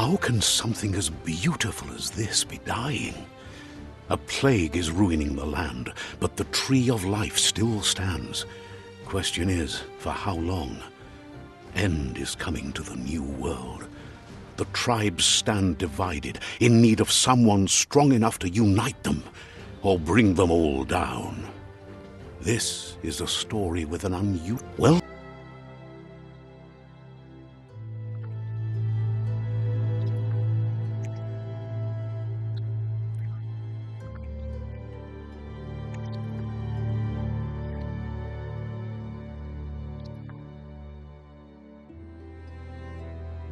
How can something as beautiful as this be dying? A plague is ruining the land, but the tree of life still stands. Question is, for how long? End is coming to the new world. The tribes stand divided, in need of someone strong enough to unite them, or bring them all down. This is a story with an unusual...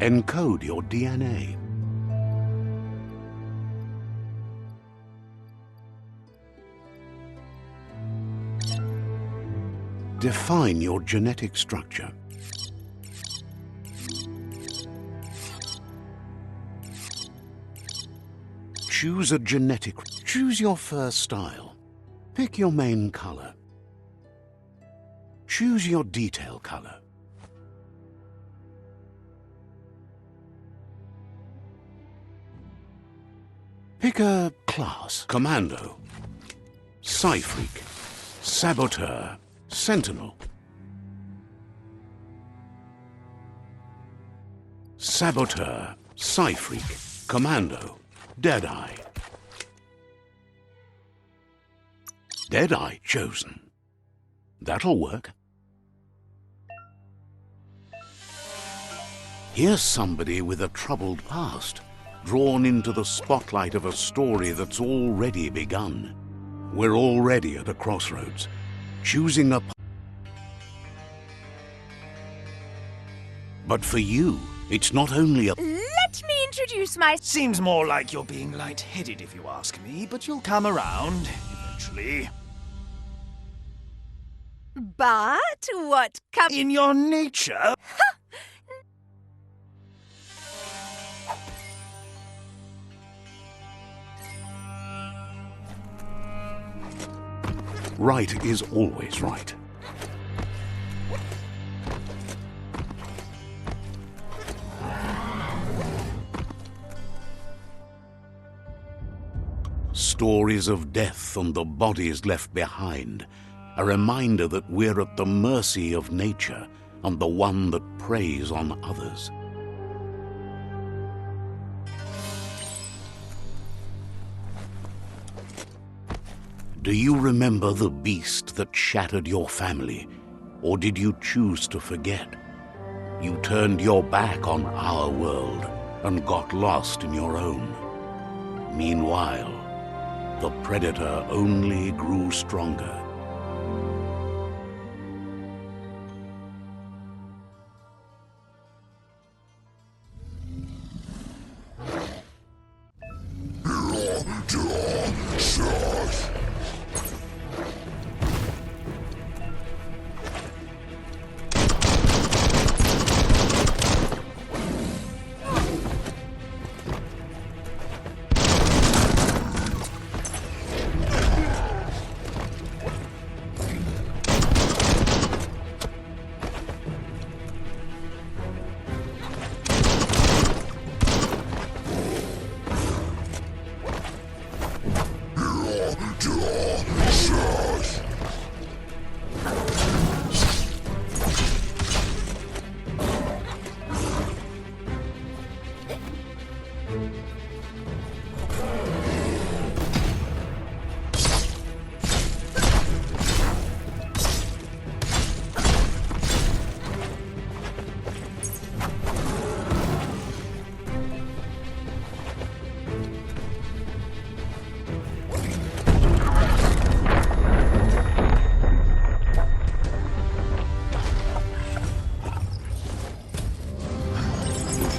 Encode your DNA. Define your genetic structure. Choose a genetic... Choose your fur style. Pick your main color. Choose your detail color. Pick a class. Commando, Psy-Freak, Saboteur, Sentinel. Saboteur, Psy-Freak, Commando, Deadeye. Deadeye chosen. That'll work. Here's somebody with a troubled past, drawn into the spotlight of a story that's already begun. We're already at a crossroads, choosing a... But for you, it's not only a... Let me introduce my... Seems more like you're being light-headed if you ask me, but you'll come around, eventually. But what comes... In your nature... Right is always right. Stories of death and the bodies left behind, a reminder that we're at the mercy of nature and the one that preys on others. Do you remember the beast that shattered your family, or did you choose to forget? You turned your back on our world and got lost in your own. Meanwhile, the predator only grew stronger.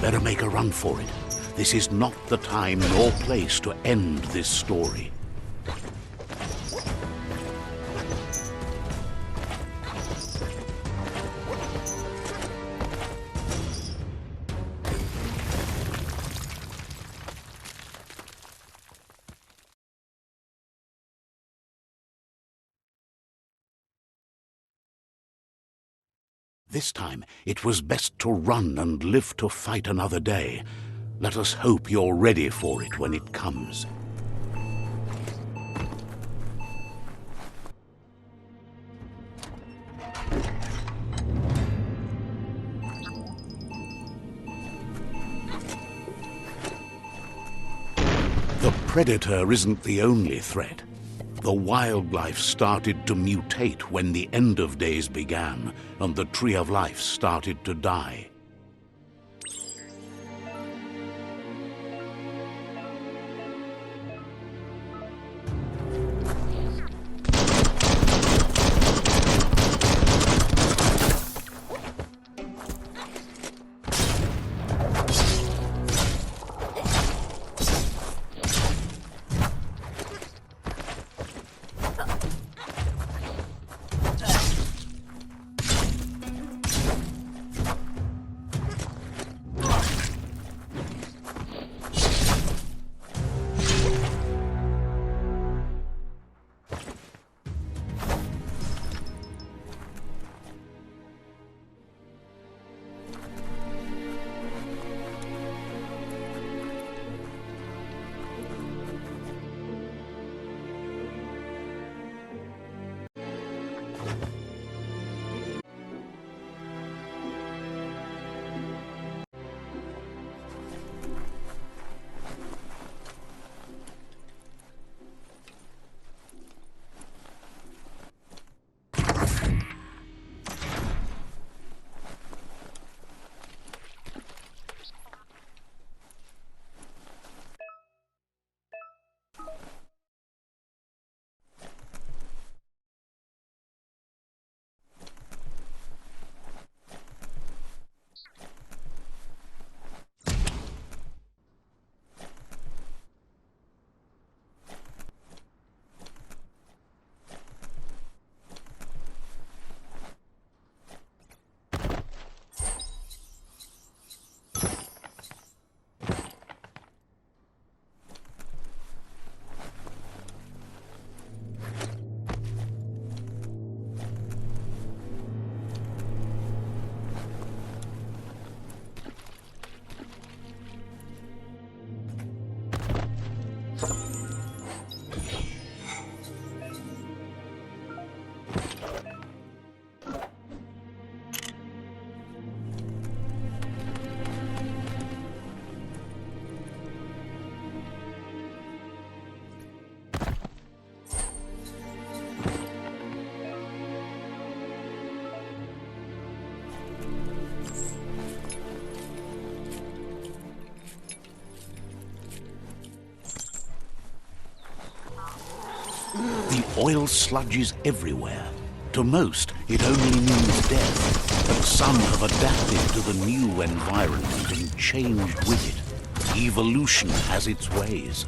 Better make a run for it. This is not the time nor place to end this story. This time, it was best to run and live to fight another day. Let us hope you're ready for it when it comes. The predator isn't the only threat. The wildlife started to mutate when the end of days began, and the tree of life started to die. The oil sludges everywhere. To most, it only means death, but some have adapted to the new environment and changed with it. Evolution has its ways.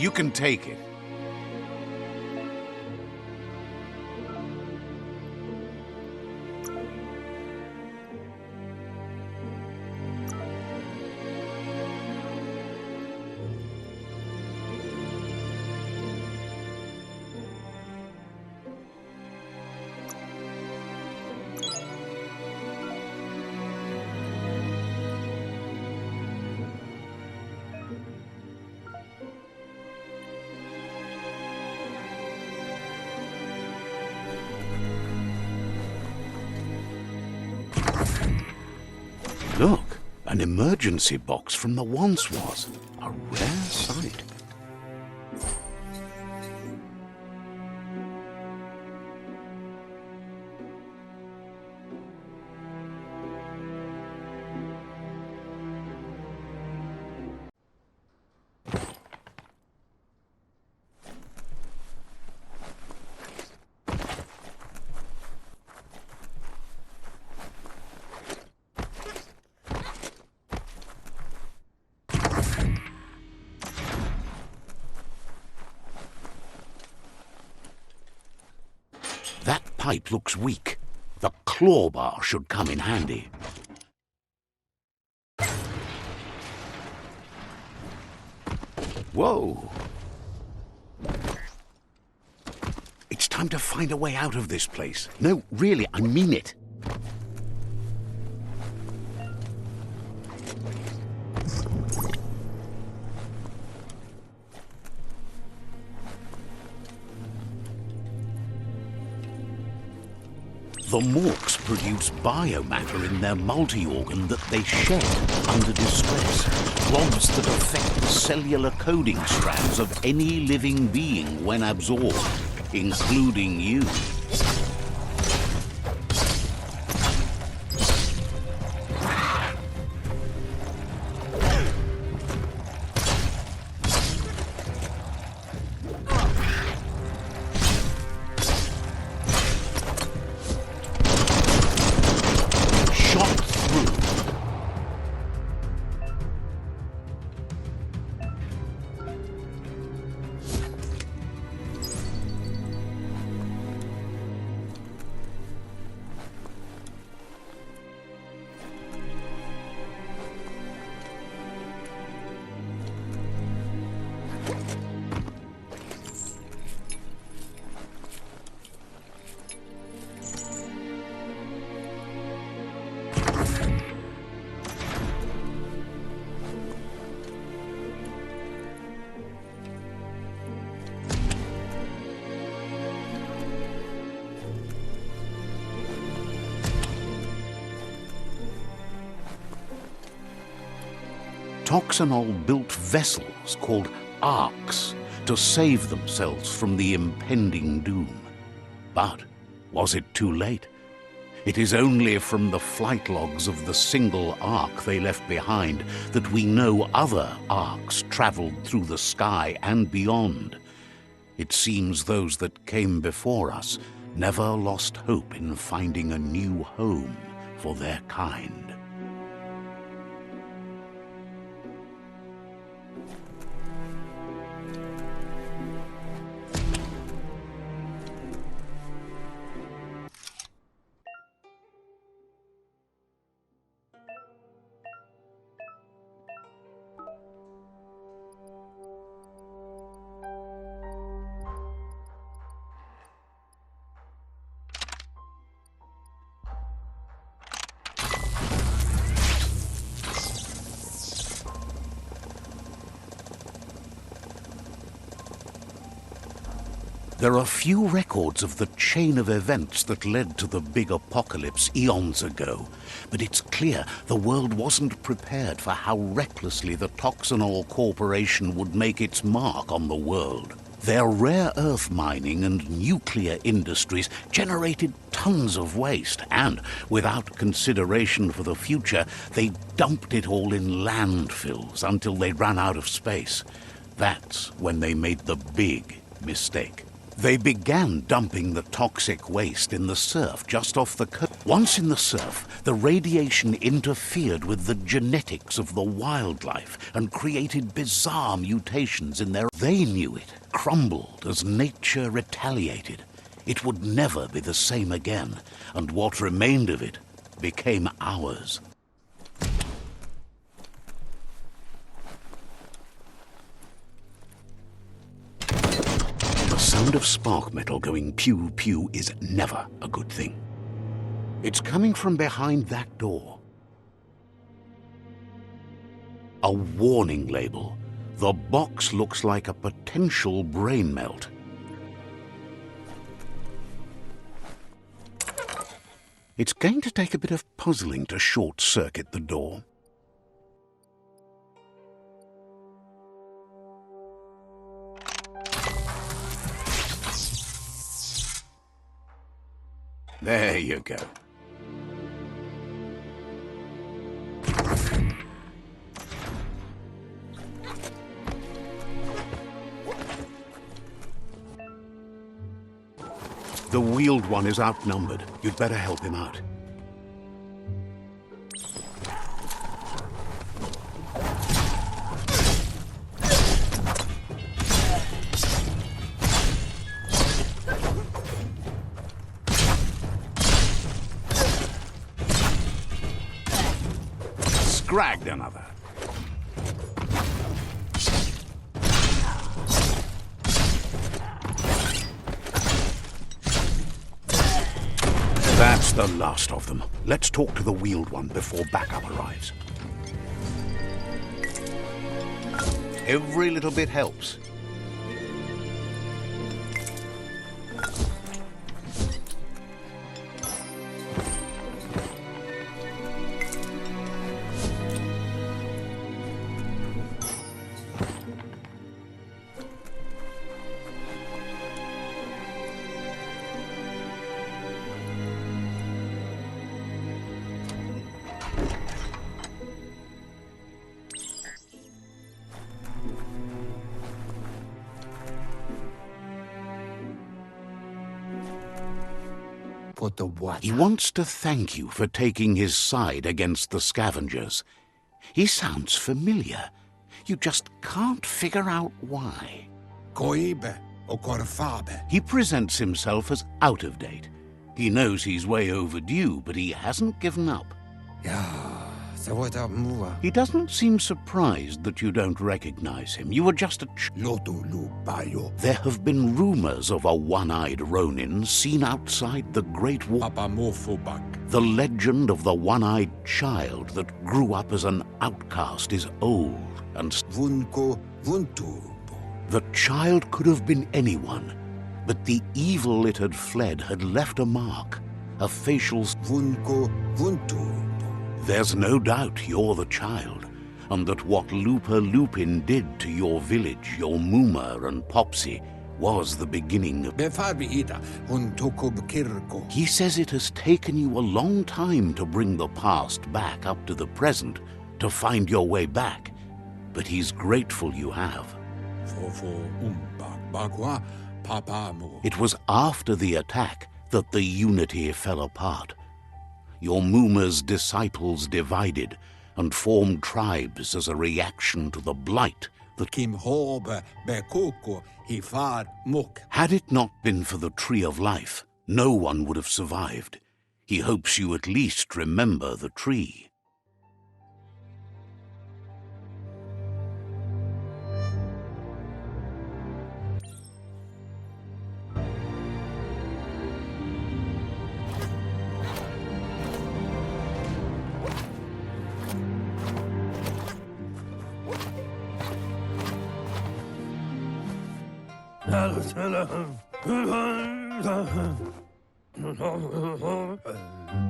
You can take it. Look, an emergency box from the once was. A rare sight. That pipe looks weak. The claw bar should come in handy. Whoa! It's time to find a way out of this place. No, really, I mean it. The morks produce biomatter in their multi-organ that they shed under distress. Rods that affect the cellular coding strands of any living being when absorbed, including you. Toxanol built vessels called arks to save themselves from the impending doom. But was it too late? It is only from the flight logs of the single ark they left behind that we know other arks traveled through the sky and beyond. It seems those that came before us never lost hope in finding a new home for their kind. There are few records of the chain of events that led to the big apocalypse eons ago, but it's clear the world wasn't prepared for how recklessly the Toxanol Corporation would make its mark on the world. Their rare earth mining and nuclear industries generated tons of waste, and without consideration for the future, they dumped it all in landfills until they ran out of space. That's when they made the big mistake. They began dumping the toxic waste in the surf just off the coast. Once in the surf, the radiation interfered with the genetics of the wildlife and created bizarre mutations in their... They knew it crumbled as nature retaliated. It would never be the same again, and what remained of it became ours. The sound of spark metal going pew-pew is never a good thing. It's coming from behind that door. A warning label. The box looks like a potential brain melt. It's going to take a bit of puzzling to short-circuit the door. There you go. The wheeled one is outnumbered. You'd better help him out. Scragged another. That's the last of them. Let's talk to the wheeled one before backup arrives. Every little bit helps. He wants to thank you for taking his side against the scavengers. He sounds familiar. You just can't figure out why. He presents himself as out of date. He knows he's way overdue, but he hasn't given up. He doesn't seem surprised that you don't recognize him. You were just a There have been rumors of a one-eyed Ronin seen outside the Great Wall. The legend of the one-eyed child that grew up as an outcast is old and... The child could have been anyone, but the evil it had fled had left a mark, a facial... There's no doubt you're the child, and that what Looper Lupin did to your village, your Muma and Popsy, was the beginning of... He says it has taken you a long time to bring the past back up to the present, to find your way back, but he's grateful you have. It was after the attack that the unity fell apart. Your Muma's disciples divided and formed tribes as a reaction to the blight that Had it not been for the Tree of Life, no one would have survived. He hopes you at least remember the tree.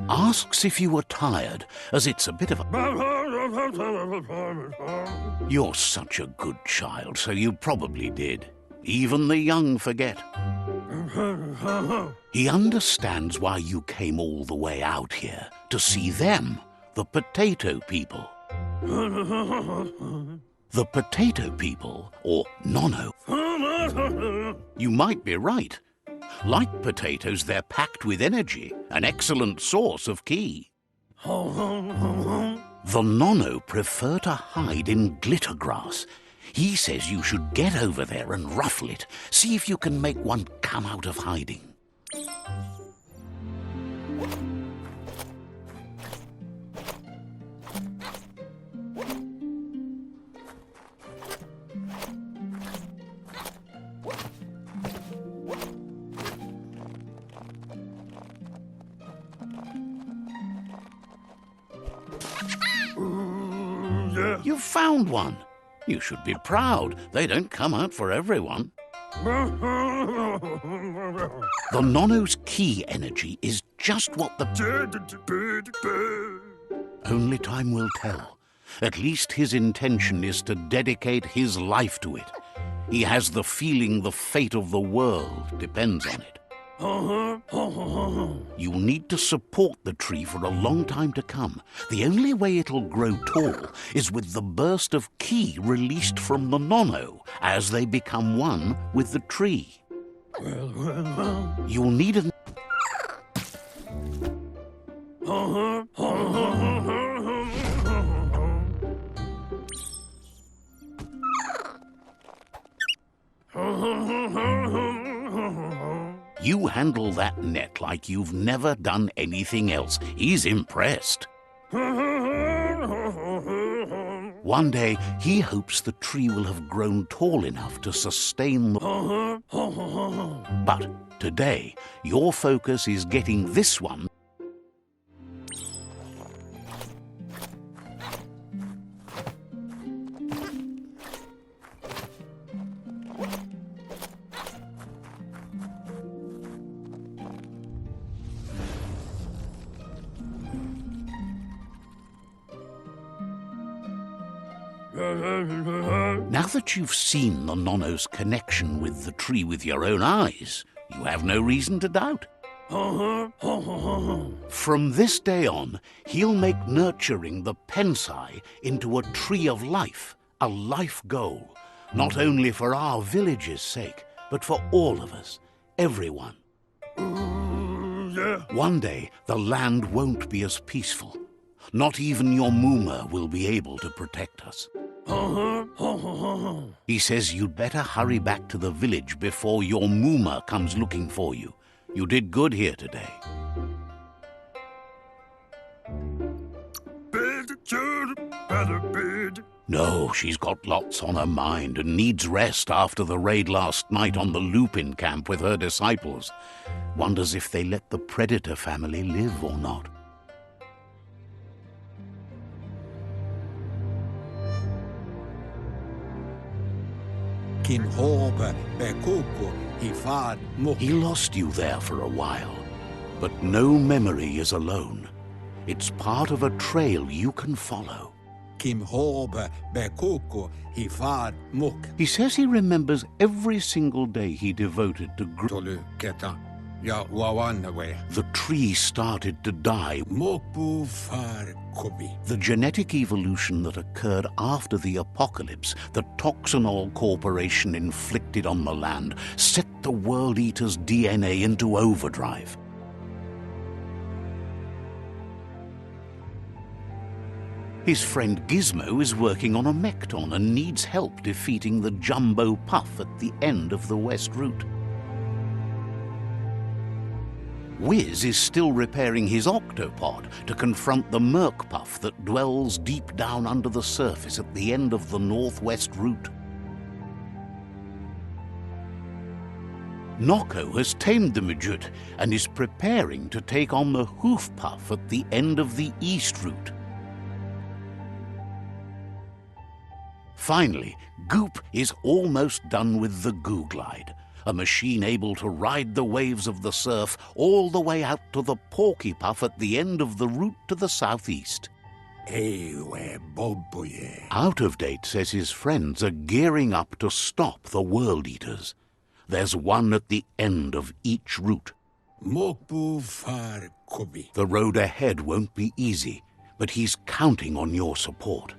Asks if you were tired, as it's a bit of a... You're such a good child, so you probably did. Even the young forget. He understands why you came all the way out here, to see them, the potato people. The potato people, or Nono, You might be right. Like potatoes, they're packed with energy, an excellent source of ki. The Nono prefer to hide in glitter grass. He says you should get over there and ruffle it. See if you can make one come out of hiding. You've found one. You should be proud. They don't come out for everyone. The Nono's ki energy is just what the... Only time will tell. At least his intention is to dedicate his life to it. He has the feeling the fate of the world depends on it. You'll need to support the tree for a long time to come. The only way it'll grow tall is with the burst of ki released from the Nono as they become one with the tree. You'll need an... You handle that net like you've never done anything else. He's impressed. One day, he hopes the tree will have grown tall enough to sustain the... But today, your focus is getting this one... Now that you've seen the Nono's connection with the tree with your own eyes, you have no reason to doubt. From this day on, he'll make nurturing the Pensai into a tree of life, a life goal, not only for our village's sake, but for all of us, everyone. One day, the land won't be as peaceful. Not even your Muma will be able to protect us. He says you'd better hurry back to the village before your Muma comes looking for you. You did good here today. No, she's got lots on her mind and needs rest after the raid last night on the Lupin camp with her disciples. Wonders if they let the Predator family live or not. He He lost you there for a while, but no memory is alone. It's part of a trail you can follow. He says he remembers every single day he devoted to The tree started to die. The genetic evolution that occurred after the apocalypse, the Toxinol Corporation inflicted on the land, set the World Eater's DNA into overdrive. His friend Gizmo is working on a Mekton and needs help defeating the Jumbo Puff at the end of the West Route. Wiz is still repairing his octopod to confront the Merc Puff that dwells deep down under the surface at the end of the Northwest Route. Noko has tamed the Midget and is preparing to take on the Hoof Puff at the end of the East Route. Finally, Goop is almost done with the Goo Glide, a machine able to ride the waves of the surf all the way out to the Porky Puff at the end of the route to the southeast. Out of Date says his friends are gearing up to stop the World Eaters. There's one at the end of each route. The road ahead won't be easy, but he's counting on your support.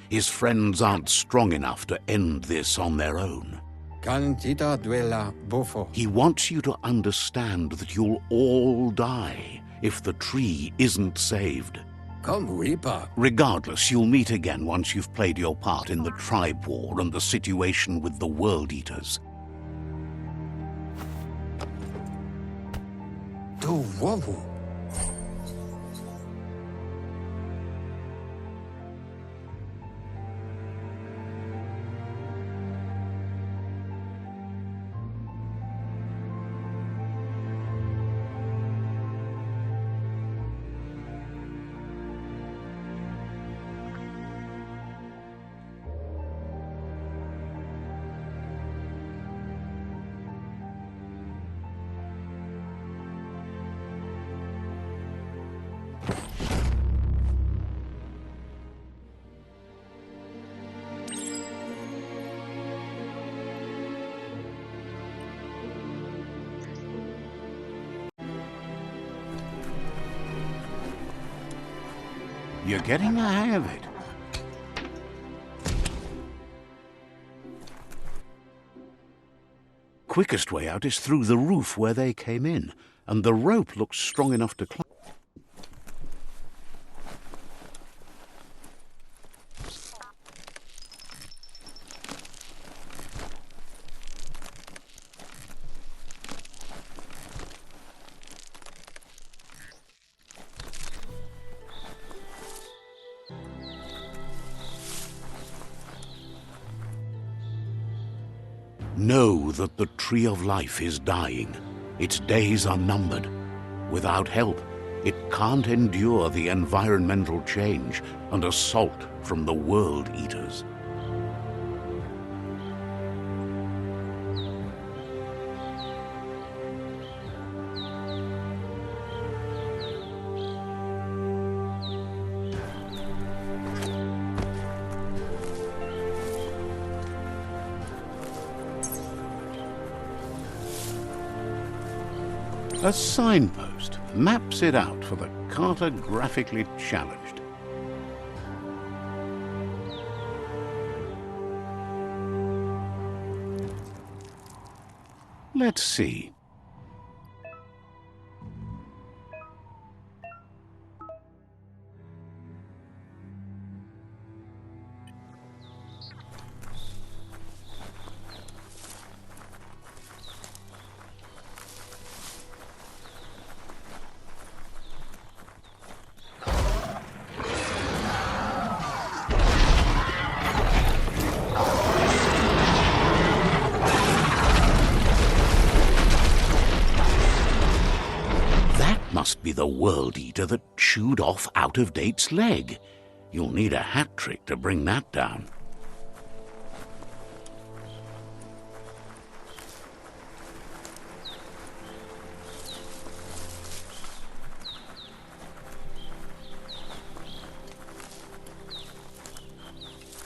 His friends aren't strong enough to end this on their own. Candida duela bofo. He wants you to understand that you'll all die if the tree isn't saved. Come Reaper. Regardless, you'll meet again once you've played your part in the tribe war and the situation with the World Eaters. Do wobble. You're getting the hang of it. Quickest way out is through the roof where they came in, and the rope looks strong enough to climb. Know that the Tree of Life is dying. Its days are numbered. Without help, it can't endure the environmental change and assault from the World Eaters. A signpost maps it out for the cartographically challenged. Let's see. Must be the World Eater that chewed off Out-of-Date's leg. You'll need a hat trick to bring that down.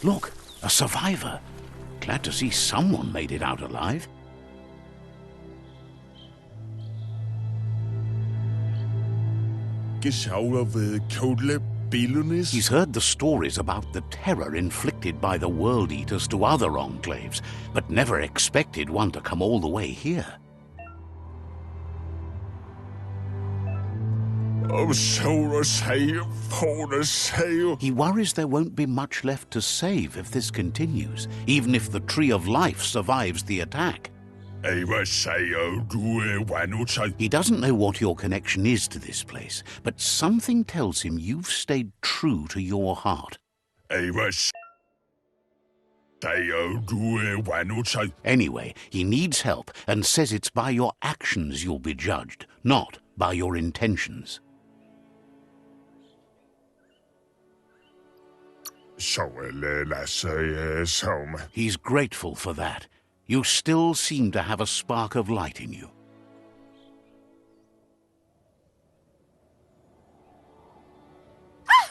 Look, a survivor. Glad to see someone made it out alive. He's heard the stories about the terror inflicted by the World Eaters to other enclaves, but never expected one to come all the way here. He worries there won't be much left to save if this continues, even if the Tree of Life survives the attack. He doesn't know what your connection is to this place, but something tells him you've stayed true to your heart. Anyway, he needs help and says it's by your actions you'll be judged, not by your intentions. He's grateful for that. You still seem to have a spark of light in you. Ah!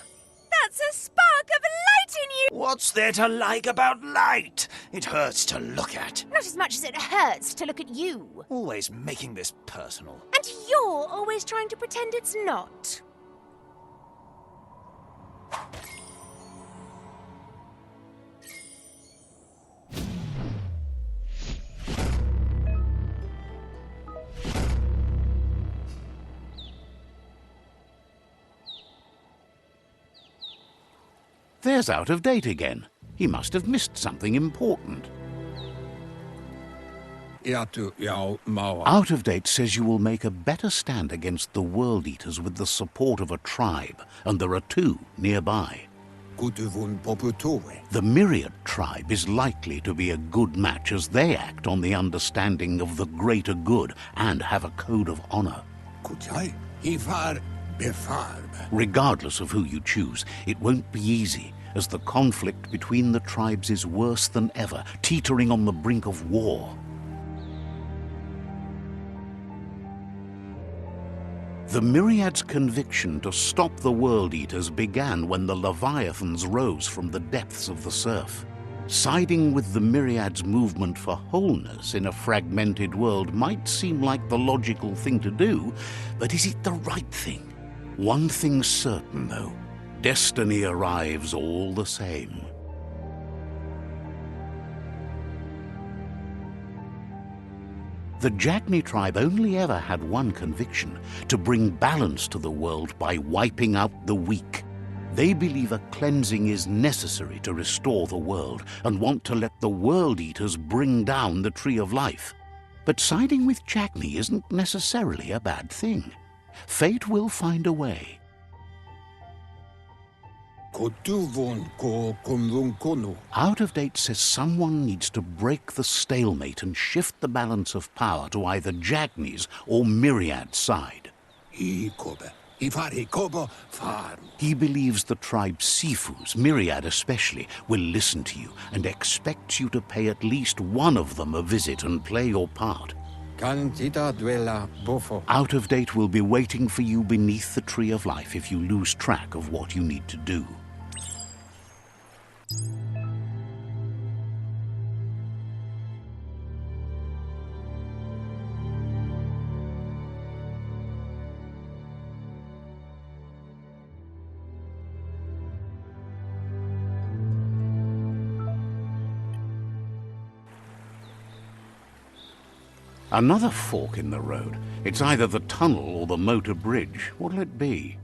That's a spark of light in you! What's there to like about light? It hurts to look at. Not as much as it hurts to look at you. Always making this personal. And you're always trying to pretend it's not. There's Out of Date again. He must have missed something important. Iatu yao mawa. Out of Date says you will make a better stand against the World Eaters with the support of a tribe, and there are 2 nearby. Kutuvun poputue. The Myriad tribe is likely to be a good match as they act on the understanding of the greater good and have a code of honor. Kujai. Ifar befarb. Regardless of who you choose, it won't be easy, as the conflict between the tribes is worse than ever, teetering on the brink of war. The Myriad's conviction to stop the World Eaters began when the Leviathans rose from the depths of the surf. Siding with the Myriad's movement for wholeness in a fragmented world might seem like the logical thing to do, but is it the right thing? One thing's certain, though. Destiny arrives all the same. The Jagni tribe only ever had one conviction: to bring balance to the world by wiping out the weak. They believe a cleansing is necessary to restore the world and want to let the World Eaters bring down the Tree of Life. But siding with Jagni isn't necessarily a bad thing. Fate will find a way. Kutuvun ko kumvun kunu. Out of Date says someone needs to break the stalemate and shift the balance of power to either Jagni's or Myriad's side. Ikobe. Ifar hikobo farm. He believes the tribe Sifus, Myriad especially, will listen to you and expects you to pay at least one of them a visit and play your part. Cantita duela bofo. Out of Date will be waiting for you beneath the Tree of Life if you lose track of what you need to do. Another fork in the road. It's either the tunnel or the motor bridge. What'll it be?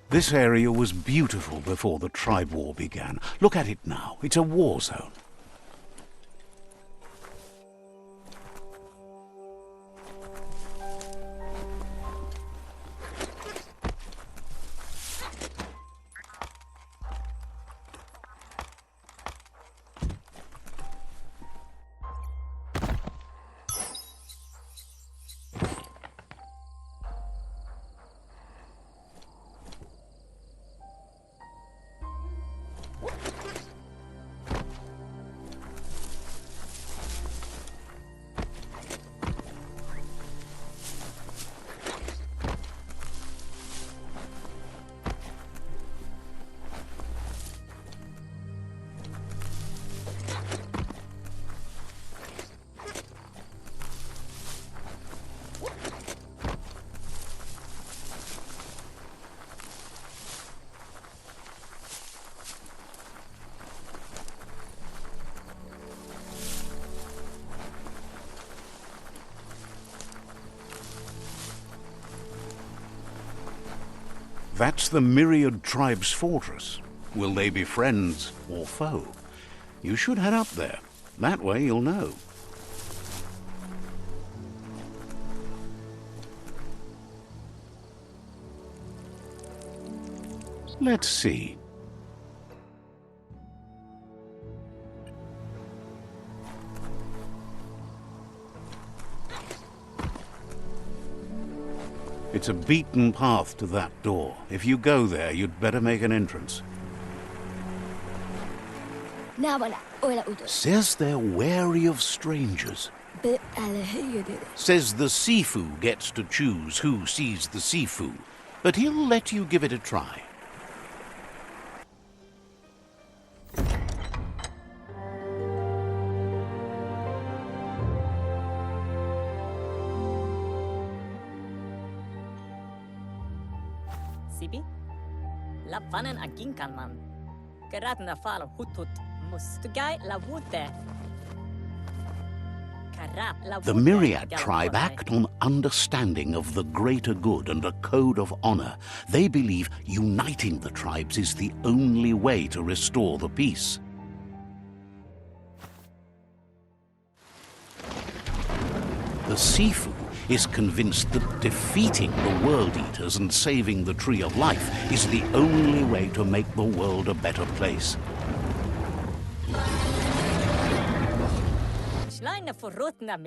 This area was beautiful before the tribe war began. Look at it now. It's a war zone. That's the Myriad Tribe's fortress. Will they be friends or foe? You should head up there. That way you'll know. Let's see. It's a beaten path to that door. If you go there, you'd better make an entrance. Says they're wary of strangers. Says the Sifu gets to choose who sees the Sifu, but he'll let you give it a try. Sibi? La vanen agin kan man. Geratna fal hutut mustugai la wute. The Myriad tribe act on understanding of the greater good and a code of honor. They believe uniting the tribes is the only way to restore the peace. The Sifu is convinced that defeating the World Eaters and saving the Tree of Life is the only way to make the world a better place.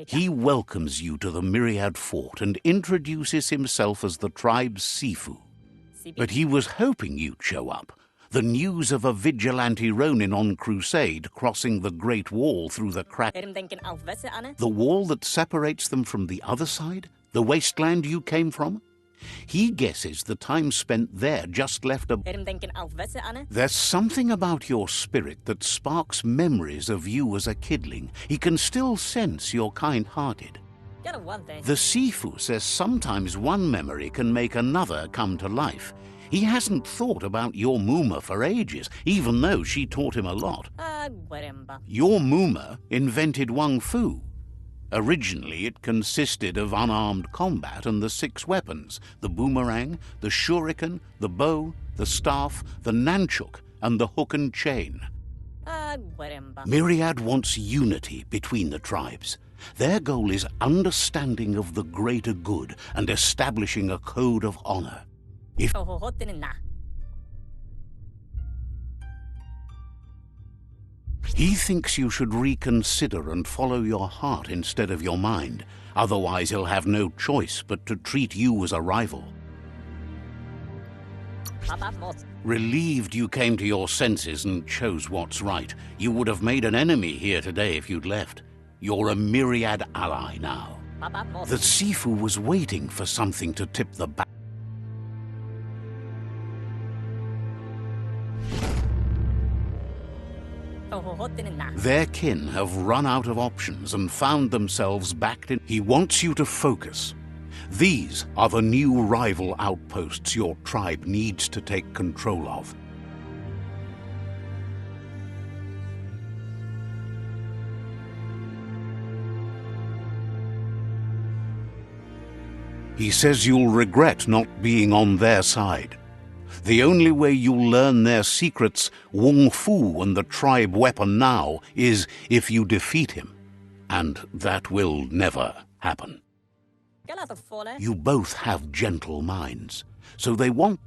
He welcomes you to the Myriad Fort and introduces himself as the tribe's Sifu. But he was hoping you'd show up. The news of a vigilante Ronin on crusade crossing the Great Wall through the crack... The wall that separates them from the other side? The wasteland you came from? He guesses the time spent there just left a... There's something about your spirit that sparks memories of you as a kidling. He can still sense you're kind-hearted. The Sifu says sometimes one memory can make another come to life. He hasn't thought about your Muma for ages, even though she taught him a lot. Your Muma invented Wung Fu. Originally, it consisted of unarmed combat and the 6 weapons: the boomerang, the shuriken, the bow, the staff, the nunchuk, and the hook and chain. Myriad wants unity between the tribes. Their goal is understanding of the greater good and establishing a code of honor. He thinks you should reconsider and follow your heart instead of your mind. Otherwise, he'll have no choice but to treat you as a rival. Relieved you came to your senses and chose what's right. You would have made an enemy here today if you'd left. You're a Myriad ally now. The Sifu was waiting for something to tip the balance. Their kin have run out of options and found themselves backed in. He wants you to focus. These are the new rival outposts your tribe needs to take control of. He says you'll regret not being on their side. The only way you'll learn their secrets, Wung Fu and the tribe weapon now, is if you defeat him. And that will never happen. You both have gentle minds, so they want...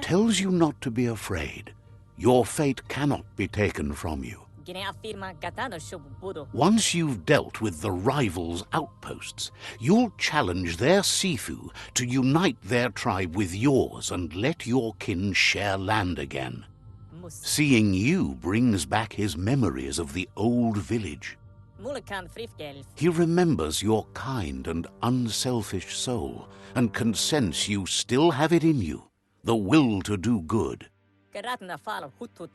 tells you not to be afraid. Your fate cannot be taken from you. Once you've dealt with the rivals' outposts, you'll challenge their Sifu to unite their tribe with yours and let your kin share land again. Seeing you brings back his memories of the old village. He remembers your kind and unselfish soul and can sense you still have it in you, the will to do good.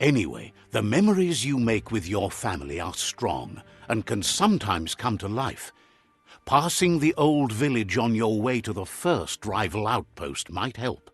Anyway, the memories you make with your family are strong and can sometimes come to life. Passing the old village on your way to the first rival outpost might help.